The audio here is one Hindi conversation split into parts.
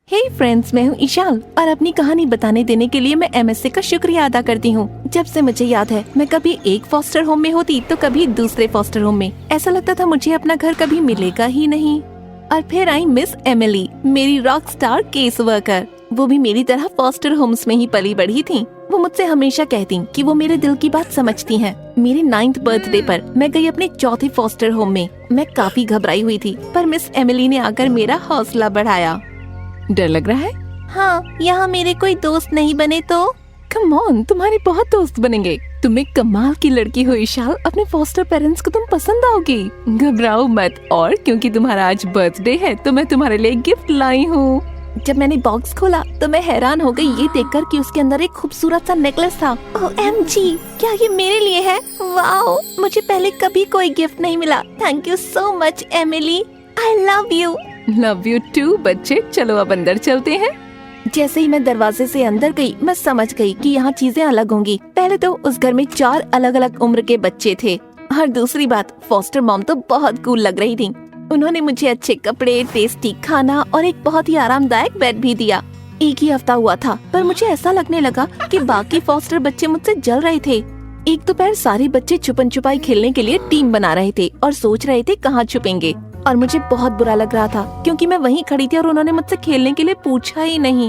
हे फ्रेंड्स, मैं हूँ ईशाल और अपनी कहानी बताने देने के लिए मैं एमएससी का शुक्रिया अदा करती हूँ। जब से मुझे याद है मैं कभी एक फॉस्टर होम में होती तो कभी दूसरे फॉस्टर होम में। ऐसा लगता था मुझे अपना घर कभी मिलेगा ही नहीं। और फिर आई मिस एमिली, मेरी रॉक स्टार केस वर्कर। वो भी मेरी तरह फॉस्टर होम्स में ही पली बढ़ी थी। वो मुझसे हमेशा कहती कि वो मेरे दिल की बात समझती हैं। मेरे 9th बर्थडे पर मैं गई अपने चौथे फॉस्टर होम में। मैं काफी घबराई हुई थी, पर मिस एमिली ने आकर मेरा हौसला बढ़ाया। डर लग रहा है? हाँ, यहाँ मेरे कोई दोस्त नहीं बने तो? कम ऑन, तुम्हारे बहुत दोस्त बनेंगे। तुम एक कमाल की लड़की हो ईशाल, अपने फॉस्टर पेरेंट्स को तुम पसंद आओगी। घबराओ मत, और क्योंकि तुम्हारा आज बर्थडे है तो मैं तुम्हारे लिए गिफ्ट लाई हूँ। जब मैंने बॉक्स खोला तो मैं हैरान हो गई ये देखकर कि उसके अंदर एक खूबसूरत सा नेकलेस था। OMG, क्या ये मेरे लिए है? वाओ, मुझे पहले कभी कोई गिफ्ट नहीं मिला। Thank you so much Emily, I love you. Love you too बच्चे। चलो अब अंदर चलते हैं। जैसे ही मैं दरवाजे से अंदर गई, मैं समझ गई कि यहाँ चीजें अलग होंगी। पहले तो उस घर में 4 अलग अलग उम्र के बच्चे थे, और दूसरी बात, फॉस्टर मॉम तो बहुत कूल लग रही थी। उन्होंने मुझे अच्छे कपड़े, टेस्टी खाना और एक बहुत ही आरामदायक बेड भी दिया। एक ही हफ्ता हुआ था, पर मुझे ऐसा लगने लगा कि बाकी फॉस्टर बच्चे मुझसे जल रहे थे। एक दोपहर सारे बच्चे छुपन छुपाई खेलने के लिए टीम बना रहे थे और सोच रहे थे कहाँ छुपेंगे। और मुझे बहुत बुरा लग रहा था क्योंकि मैं वहीं खड़ी थी और उन्होंने मुझसे खेलने के लिए पूछा ही नहीं।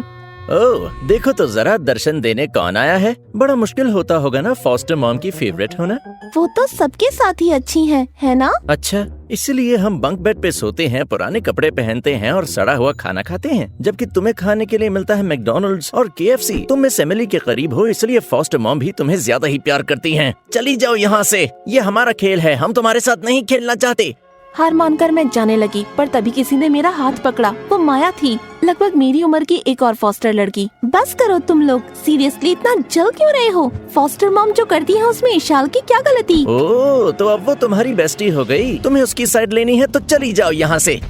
ओह, देखो तो जरा दर्शन देने कौन आया है। बड़ा मुश्किल होता होगा ना फॉस्टर मॉम की फेवरेट होना। वो तो सबके साथ ही अच्छी हैं, है ना? अच्छा, इसलिए हम बंक बेड पे सोते हैं, पुराने कपड़े पहनते हैं और सड़ा हुआ खाना खाते हैं, जबकि तुम्हें खाने के लिए मिलता है मैकडॉनल्ड्स और KFC। तुम मिस एमिली के करीब हो, इसलिए फॉस्टर मॉम भी तुम्हें ज्यादा ही प्यार करती हैं। चली जाओ यहाँ से, ये हमारा खेल है, हम तुम्हारे साथ नहीं खेलना चाहते। हार मानकर मैं जाने लगी, पर तभी किसी ने मेरा हाथ पकड़ा। वो माया थी, लगभग मेरी उम्र की एक और फॉस्टर लड़की। बस करो तुम लोग, सीरियसली इतना जल क्यों रहे हो? फॉस्टर मॉम जो करती है उसमें ईशाल की क्या गलती? ओह, तो अब वो तुम्हारी बेस्टी हो गई। तुम्हें उसकी साइड लेनी है तो चली जाओ यहाँ से।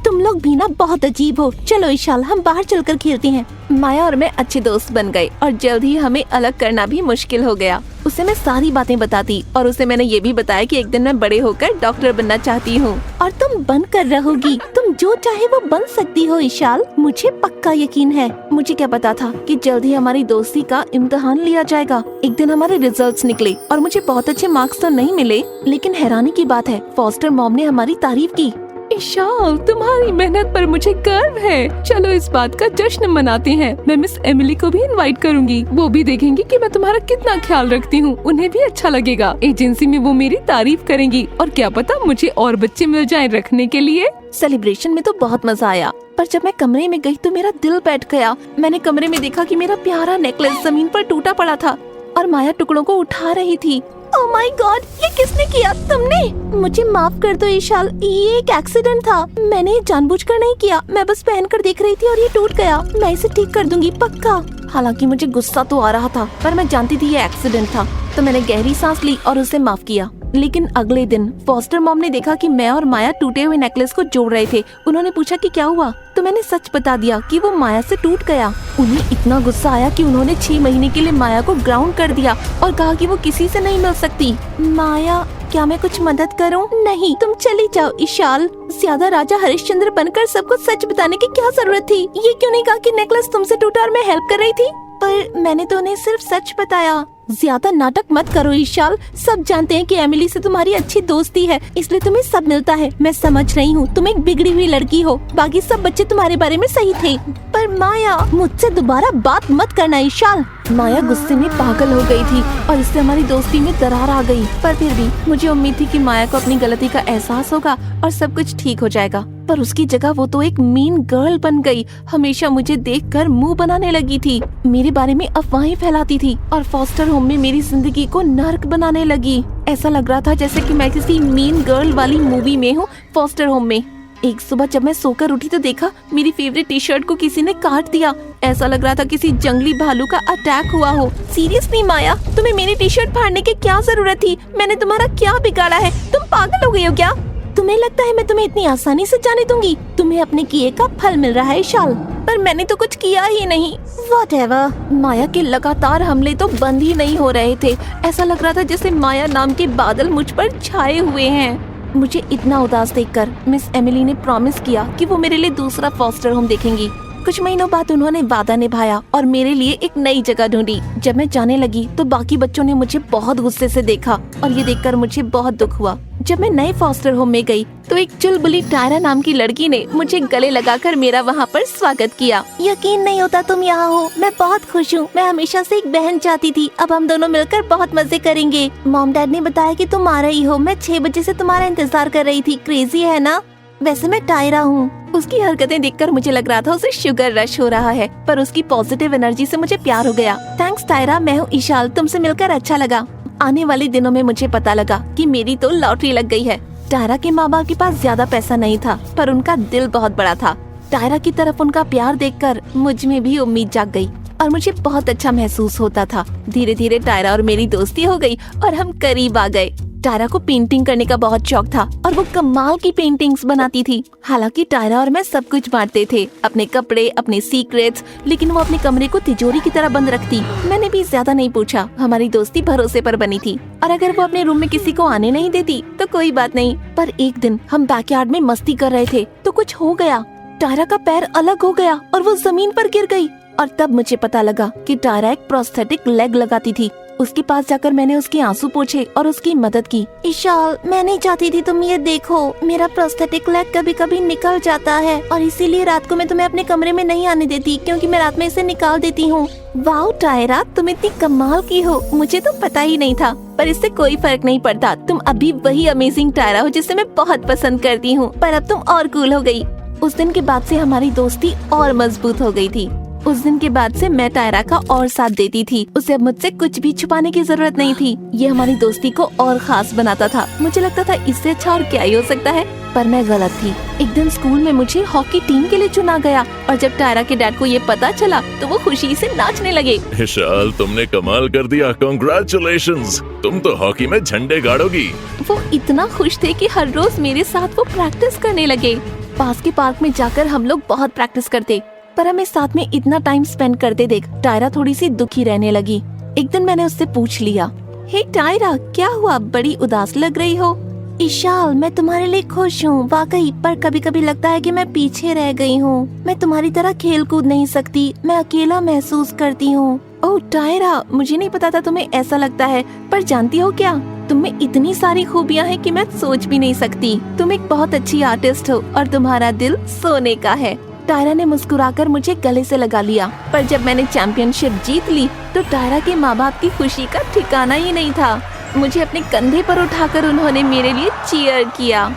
तुम लोग भी ना बहुत अजीब हो। चलो ईशाल, हम बाहर चलकर खेलते हैं। माया और मैं अच्छे दोस्त बन गए और जल्द ही हमें अलग करना भी मुश्किल हो गया। उसे मैं सारी बातें बताती और उसे मैंने ये भी बताया कि एक दिन मैं बड़े होकर डॉक्टर बनना चाहती हूँ और तुम बनकर रहोगी। तुम जो चाहे वो बन सकती हो ईशाल, मुझे पक्का यकीन है। मुझे क्या पता था कि जल्द ही हमारी दोस्ती का इम्तिहान लिया जाएगा। एक दिन हमारे रिजल्ट्स निकले और मुझे बहुत अच्छे मार्क्स तो नहीं मिले, लेकिन हैरानी की बात है फॉस्टर मॉम ने हमारी तारीफ की। ईशाल, तुम्हारी मेहनत पर मुझे गर्व है। चलो इस बात का जश्न मनाते हैं। मैं मिस एमिली को भी इनवाइट करूंगी, वो भी देखेंगी कि मैं तुम्हारा कितना ख्याल रखती हूँ। उन्हें भी अच्छा लगेगा। एजेंसी में वो मेरी तारीफ करेंगी और क्या पता मुझे और बच्चे मिल जाएं रखने के लिए। सेलिब्रेशन में तो बहुत मजा आया, पर जब मैं कमरे में गई तो मेरा दिल बैठ गया। मैंने कमरे में देखा कि मेरा प्यारा नेकलेस जमीन पर टूटा पड़ा था और माया टुकड़ों को उठा रही थी। ओह माय गॉड, ये किसने किया? तुमने? मुझे माफ कर दो ईशाल, ये एक एक्सीडेंट था। मैंने ये जानबूझकर नहीं किया, मैं बस पहनकर देख रही थी और ये टूट गया। मैं इसे ठीक कर दूंगी पक्का। हालांकि मुझे गुस्सा तो आ रहा था, पर मैं जानती थी ये एक्सीडेंट था, तो मैंने गहरी सांस ली और उसे माफ किया। लेकिन अगले दिन फॉस्टर मॉम ने देखा कि मैं और माया टूटे हुए नेकलेस को जोड़ रहे थे। उन्होंने पूछा कि क्या हुआ, तो मैंने सच बता दिया कि वो माया से टूट गया। उन्हें इतना गुस्सा आया कि उन्होंने 6 महीने के लिए माया को ग्राउंड कर दिया और कहा कि वो किसी से नहीं मिल सकती। माया, क्या मैं कुछ मदद करूं? नहीं, तुम चली जाओ ईशाल। ज्यादा राजा हरिश्चंद्र बनकर सबको सच बताने की क्या जरूरत थी? ये क्यों नहीं कहा कि नेकलेस तुमसे टूटा और मैं हेल्प कर रही थी? पर मैंने तो उन्हें सिर्फ सच बताया। ज्यादा नाटक मत करो ईशाल, सब जानते हैं कि एमिली से तुम्हारी अच्छी दोस्ती है, इसलिए तुम्हें सब मिलता है। मैं समझ रही हूँ, तुम एक बिगड़ी हुई लड़की हो, बाकी सब बच्चे तुम्हारे बारे में सही थे। पर माया, मुझसे दोबारा बात मत करना ईशाल। माया गुस्से में पागल हो गई थी और इससे हमारी दोस्ती में दरार आ गई। पर फिर भी मुझे उम्मीद थी कि माया को अपनी गलती का एहसास होगा और सब कुछ ठीक हो जाएगा। पर उसकी जगह वो तो एक मीन गर्ल बन गई। हमेशा मुझे देखकर मुंह बनाने लगी थी, मेरे बारे में अफवाहें फैलाती थी और फॉस्टर होम में मेरी जिंदगी को नर्क बनाने लगी। ऐसा लग रहा था जैसे कि मैं किसी मीन गर्ल वाली मूवी में हूँ फॉस्टर होम में। एक सुबह जब मैं सोकर उठी तो देखा मेरी फेवरेट टी-शर्ट को किसी ने काट दिया। ऐसा लग रहा था किसी जंगली भालू का अटैक हुआ हो। सीरियसली माया, तुम्हें मेरी टी-शर्ट फाड़ने की क्या जरूरत थी? मैंने तुम्हारा क्या बिगाड़ा है? तुम पागल हो गई हो क्या? तुम्हें लगता है मैं तुम्हें इतनी आसानी से जाने दूंगी? तुम्हें अपने किए का फल मिल रहा है ईशाल, पर मैंने तो कुछ किया ही नहीं। Whatever। माया के लगातार हमले तो बंद ही नहीं हो रहे थे। ऐसा लग रहा था जैसे माया नाम के बादल मुझ पर छाए हुए हैं। मुझे इतना उदास देखकर मिस एमिली ने प्रॉमिस किया कि वो मेरे लिए दूसरा फॉस्टर होम देखेंगी। कुछ महीनों बाद उन्होंने वादा निभाया और मेरे लिए एक नई जगह ढूंढी। जब मैं जाने लगी तो बाकी बच्चों ने मुझे बहुत गुस्से से देखा और ये देखकर मुझे बहुत दुख हुआ। जब मैं नए फॉस्टर होम में गई तो एक चुलबुली टायरा नाम की लड़की ने मुझे गले लगाकर मेरा वहाँ पर स्वागत किया। यकीन नहीं होता तुम यहाँ हो, मैं बहुत खुश हूँ। मैं हमेशा से एक बहन चाहती थी, अब हम दोनों मिलकर बहुत मजे करेंगे। मॉम डैड ने बताया कि तुम आ रही हो, मैं 6 बजे से तुम्हारा इंतजार कर रही थी। क्रेजी है ना? वैसे मैं टायरा हूँ। उसकी हरकतें देखकर मुझे लग रहा था उसे शुगर रश हो रहा है, पर उसकी पॉजिटिव एनर्जी से मुझे प्यार हो गया। थैंक्स टायरा, मैं हूँ ईशाल, तुमसे मिलकर अच्छा लगा। आने वाले दिनों में मुझे पता लगा कि मेरी तो लॉटरी लग गई है। टायरा के माँ बाप के पास ज्यादा पैसा नहीं था, पर उनका दिल बहुत बड़ा था। टायरा की तरफ उनका प्यार देखकर मुझ में भी उम्मीद जाग गई और मुझे बहुत अच्छा महसूस होता था। धीरे धीरे टायरा और मेरी दोस्ती हो गई और हम करीब आ गए। टायरा को पेंटिंग करने का बहुत शौक था और वो कमाल की पेंटिंग्स बनाती थी। हालांकि टायरा और मैं सब कुछ बांटते थे, अपने कपड़े, अपने सीक्रेट्स, लेकिन वो अपने कमरे को तिजोरी की तरह बंद रखती। मैंने भी ज्यादा नहीं पूछा, हमारी दोस्ती भरोसे पर बनी थी और अगर वो अपने रूम में किसी को आने नहीं देती तो कोई बात नहीं। पर एक दिन हम बैकयार्ड में मस्ती कर रहे थे तो कुछ हो गया। टायरा का पैर अलग हो गया और वो जमीन पर गिर गई और तब मुझे पता लगा कि टायरा एक प्रोस्थेटिक लेग लगाती थी। उसके पास जाकर मैंने उसके आंसू पोंछे और उसकी मदद की। ईशाल, मैं नहीं चाहती थी तुम ये देखो, मेरा प्रोस्थेटिक लेग कभी कभी निकल जाता है और इसीलिए रात को मैं तुम्हें अपने कमरे में नहीं आने देती, क्योंकि मैं रात में इसे निकाल देती हूँ। वाओ टायरा, तुम इतनी कमाल की हो, मुझे तो पता ही नहीं था। पर इससे कोई फर्क नहीं पड़ता, तुम अभी वही अमेजिंग टायरा हो जिसे मैं बहुत पसंद करती हूँ, पर अब तुम और कूल हो गई। उस दिन के बाद से हमारी दोस्ती और मजबूत हो गई थी। उस दिन के बाद से मैं टायरा का और साथ देती थी। उसे अब मुझसे कुछ भी छुपाने की जरूरत नहीं थी। ये हमारी दोस्ती को और खास बनाता था। मुझे लगता था इससे अच्छा और क्या ही हो सकता है, पर मैं गलत थी। एक दिन स्कूल में मुझे हॉकी टीम के लिए चुना गया और जब टायरा के डैड को ये पता चला तो वो खुशी से नाचने लगे। ईशाल, तुमने कमाल कर दिया, कांग्रेचुलेशंस, तुम तो हॉकी में झंडे गाड़ोगी। वो इतना खुश थे कि हर रोज मेरे साथ वो प्रैक्टिस करने लगे। पास के पार्क में जाकर हम लोग बहुत प्रैक्टिस करते, पर हमें साथ में इतना टाइम स्पेंड करते देख टायरा थोड़ी सी दुखी रहने लगी। एक दिन मैंने उससे पूछ लिया, हे टायरा, क्या हुआ, बड़ी उदास लग रही हो? ईशाल, मैं तुम्हारे लिए खुश हूँ वाकई, पर कभी कभी लगता है कि मैं पीछे रह गई हूँ। मैं तुम्हारी तरह खेल कूद नहीं सकती, मैं अकेला महसूस करती हूँ। ओह टायरा, मुझे नहीं पता था तुम्हें ऐसा लगता है, पर जानती हो क्या, तुम्हें इतनी सारी खूबियाँ हैं कि मैं सोच भी नहीं सकती। तुम एक बहुत अच्छी आर्टिस्ट हो और तुम्हारा दिल सोने का है। टायरा ने मुस्कुराकर मुझे गले से लगा लिया, पर जब मैंने चैंपियनशिप जीत ली तो टायरा के माँ बाप की खुशी का ठिकाना ही नहीं था। मुझे अपने कंधे पर उठाकर उन्होंने मेरे लिए चीयर किया।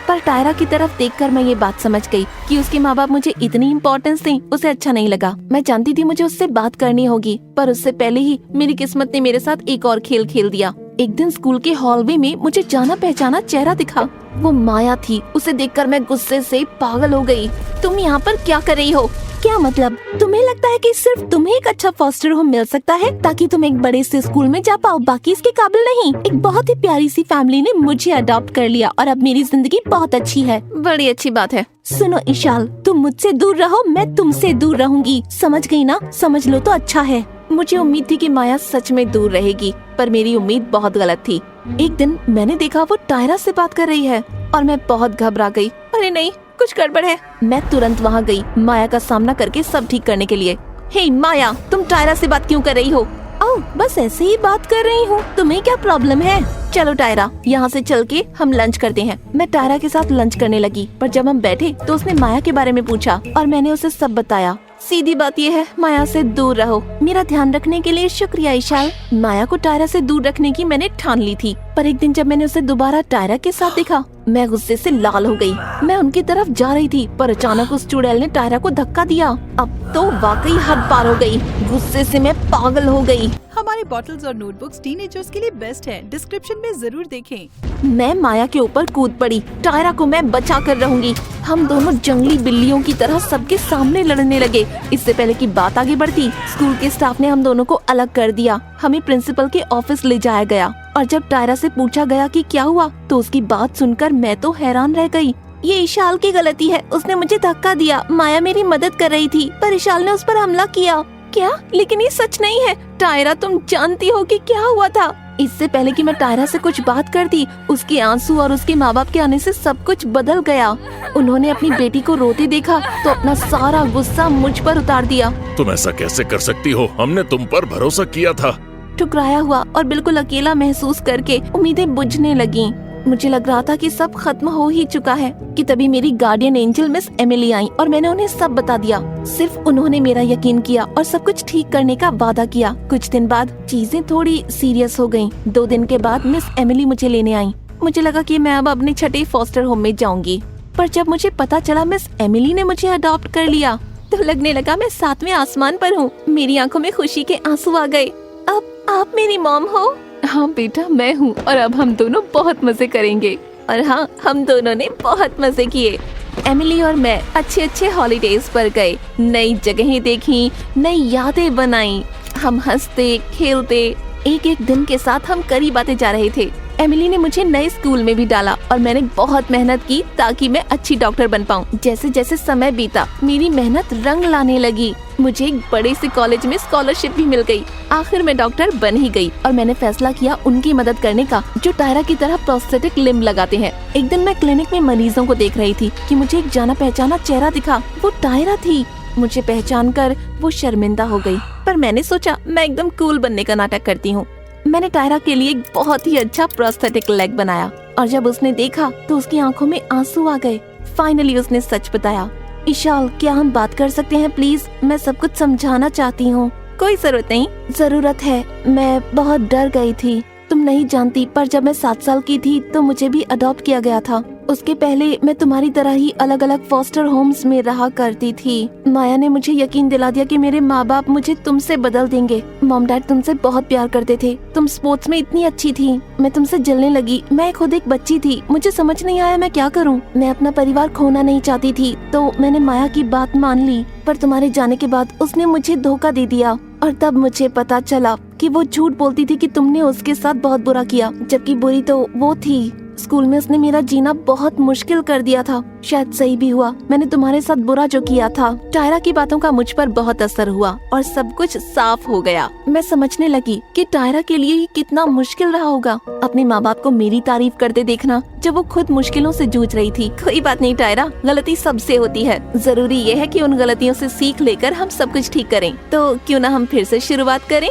पर टायरा की तरफ देखकर मैं ये बात समझ गई कि उसके माँ बाप मुझे इतनी इम्पोर्टेंस दी, उसे अच्छा नहीं लगा। मैं जानती थी मुझे उससे बात करनी होगी, पर उससे पहले ही मेरी किस्मत ने मेरे साथ एक और खेल खेल दिया। एक दिन स्कूल के हॉलवे में मुझे जाना पहचाना चेहरा दिखा। वो माया थी। उसे देखकर मैं गुस्से से पागल हो गई। तुम यहाँ पर क्या कर रही हो? क्या मतलब, तुम्हें लगता है कि सिर्फ तुम्हें एक अच्छा फॉस्टर होम मिल सकता है ताकि तुम एक बड़े से स्कूल में जा पाओ, बाकी इसके काबिल नहीं? एक बहुत ही प्यारी सी फैमिली ने मुझे अडॉप्ट कर लिया और अब मेरी जिंदगी बहुत अच्छी है। बड़ी अच्छी बात है। सुनो ईशाल, तुम मुझसे दूर रहो, मैं तुमसे दूर रहूंगी, समझ गई ना? समझ लो तो अच्छा है। मुझे उम्मीद थी कि माया सच में दूर रहेगी, पर मेरी उम्मीद बहुत गलत थी। एक दिन मैंने देखा वो टायरा से बात कर रही है और मैं बहुत घबरा गई। अरे नहीं, कुछ गड़बड़ है। मैं तुरंत वहाँ गई माया का सामना करके सब ठीक करने के लिए। हे माया, तुम टायरा से बात क्यों कर रही हो? ओह, बस ऐसे ही बात कर रही हूँ, तुम्हें क्या प्रॉब्लम है? चलो टायरा, यहाँ से चल के हम लंच करते हैं। मैं टायरा के साथ लंच करने लगी, पर जब हम बैठे तो उसने माया के बारे में पूछा और मैंने उसे सब बताया। सीधी बात ये है, माया से दूर रहो। मेरा ध्यान रखने के लिए शुक्रिया ईशाल। माया को टायरा से दूर रखने की मैंने ठान ली थी, पर एक दिन जब मैंने उसे दोबारा टायरा के साथ देखा, मैं गुस्से से लाल हो गई। मैं उनकी तरफ जा रही थी, पर अचानक उस चुड़ैल ने टायरा को धक्का दिया। अब तो वाकई हद पार हो गई। गुस्से से मैं पागल हो गई। हमारे बॉटल्स और नोटबुक्स टीनेजर्स के लिए बेस्ट है, डिस्क्रिप्शन में जरूर देखें। मैं माया के ऊपर कूद पड़ी। टायरा को मैं बचा कर रहूंगी। हम दोनों जंगली बिल्लियों की तरह सबके सामने लड़ने लगे। इससे पहले कि बात आगे बढ़ती, स्कूल के स्टाफ ने हम दोनों को अलग कर दिया। हमें प्रिंसिपल के ऑफिस ले जाया गया और जब टायरा से पूछा गया कि क्या हुआ, तो उसकी बात सुनकर मैं तो हैरान रह गई। ये ईशाल की गलती है, उसने मुझे धक्का दिया। माया मेरी मदद कर रही थी, पर ईशाल ने उस पर हमला किया। क्या? लेकिन ये सच नहीं है। टायरा, तुम जानती हो कि क्या हुआ था? इससे पहले कि मैं टायरा से कुछ बात करती, उसके आंसू और उसके माँ बाप के आने से सब कुछ बदल गया। उन्होंने अपनी बेटी को रोते देखा तो अपना सारा गुस्सा मुझ पर उतार दिया। तुम ऐसा कैसे कर सकती हो? हमने तुम पर भरोसा किया था। ठुकराया हुआ और बिल्कुल अकेला महसूस करके उम्मीदें बुझने लगीं। मुझे लग रहा था कि सब खत्म हो ही चुका है कि तभी मेरी गार्डियन एंजल मिस एमिली आई और मैंने उन्हें सब बता दिया। सिर्फ उन्होंने मेरा यकीन किया और सब कुछ ठीक करने का वादा किया। कुछ दिन बाद चीजें थोड़ी सीरियस हो गयीं। 2 दिन के बाद मिस एमिली मुझे लेने आई। मुझे लगा कि मैं अब अपने छठे फॉस्टर होम में जाऊंगी, पर जब मुझे पता चला मिस एमिली ने मुझे अडॉप्ट कर लिया तो लगने लगा मैं 7वें आसमान पर हूँ। मेरी आंखों में खुशी के आंसू आ गए। अब आप मेरी मॉम हो? हाँ बेटा, मैं हूँ और अब हम दोनों बहुत मजे करेंगे। और हाँ, हम दोनों ने बहुत मजे किए। एमिली और मैं अच्छे हॉलीडेज पर गए, नई जगहें देखी, नई यादें बनाई। हम हंसते खेलते एक दिन के साथ हम करीब आते जा रहे थे। एमिली ने मुझे नए स्कूल में भी डाला और मैंने बहुत मेहनत की ताकि मैं अच्छी डॉक्टर बन पाऊं। जैसे जैसे समय बीता मेरी मेहनत रंग लाने लगी। मुझे एक बड़े से कॉलेज में स्कॉलरशिप भी मिल गई। आखिर मैं डॉक्टर बन ही गई और मैंने फैसला किया उनकी मदद करने का जो टायरा की तरह प्रोस्थेटिक लिम्ब लगाते हैं। एक दिन मैं क्लिनिक में मरीजों को देख रही थी कि मुझे एक जाना पहचाना चेहरा दिखा। वो टायरा थी। मुझे पहचान कर वो शर्मिंदा हो गई, पर मैंने सोचा मैं एकदम कूल बनने का नाटक करती हूँ। मैंने टायरा के लिए एक बहुत ही अच्छा प्रोस्थेटिक लेग बनाया और जब उसने देखा तो उसकी आंखों में आंसू आ गए। फाइनली उसने सच बताया। इशाल, क्या हम बात कर सकते हैं प्लीज? मैं सब कुछ समझाना चाहती हूँ। कोई जरूरत नहीं। जरूरत है। मैं बहुत डर गई थी। तुम नहीं जानती, पर जब मैं 7 साल की थी तो मुझे भी अडॉप्ट किया गया था। उसके पहले मैं तुम्हारी तरह ही अलग अलग फॉस्टर होम्स में रहा करती थी। माया ने मुझे यकीन दिला दिया कि मेरे माँ बाप मुझे तुमसे बदल देंगे। मॉम डैड तुमसे बहुत प्यार करते थे। तुम स्पोर्ट्स में इतनी अच्छी थी। मैं तुमसे जलने लगी। मैं खुद एक बच्ची थी। मुझे समझ नहीं आया मैं क्या करूँ। मैं अपना परिवार खोना नहीं चाहती थी तो मैंने माया की बात मान ली, पर तुम्हारे जाने के बाद उसने मुझे धोखा दे दिया और तब मुझे पता चला कि वो झूठ बोलती थी कि तुमने उसके साथ बहुत बुरा किया, जबकि बुरी तो वो थी। स्कूल में उसने मेरा जीना बहुत मुश्किल कर दिया था। शायद सही भी हुआ। मैंने तुम्हारे साथ बुरा जो किया था। टायरा की बातों का मुझ पर बहुत असर हुआ और सब कुछ साफ हो गया। मैं समझने लगी कि टायरा के लिए ये कितना मुश्किल रहा होगा अपने माँ बाप को मेरी तारीफ करते देखना जब वो खुद मुश्किलों से जूझ रही थी। कोई बात नहीं टायरा, गलती सबसे होती है। जरूरी ये है कि उन गलतियों से सीख लेकर हम सब कुछ ठीक करें। तो क्यों ना हम फिर से शुरुआत करें।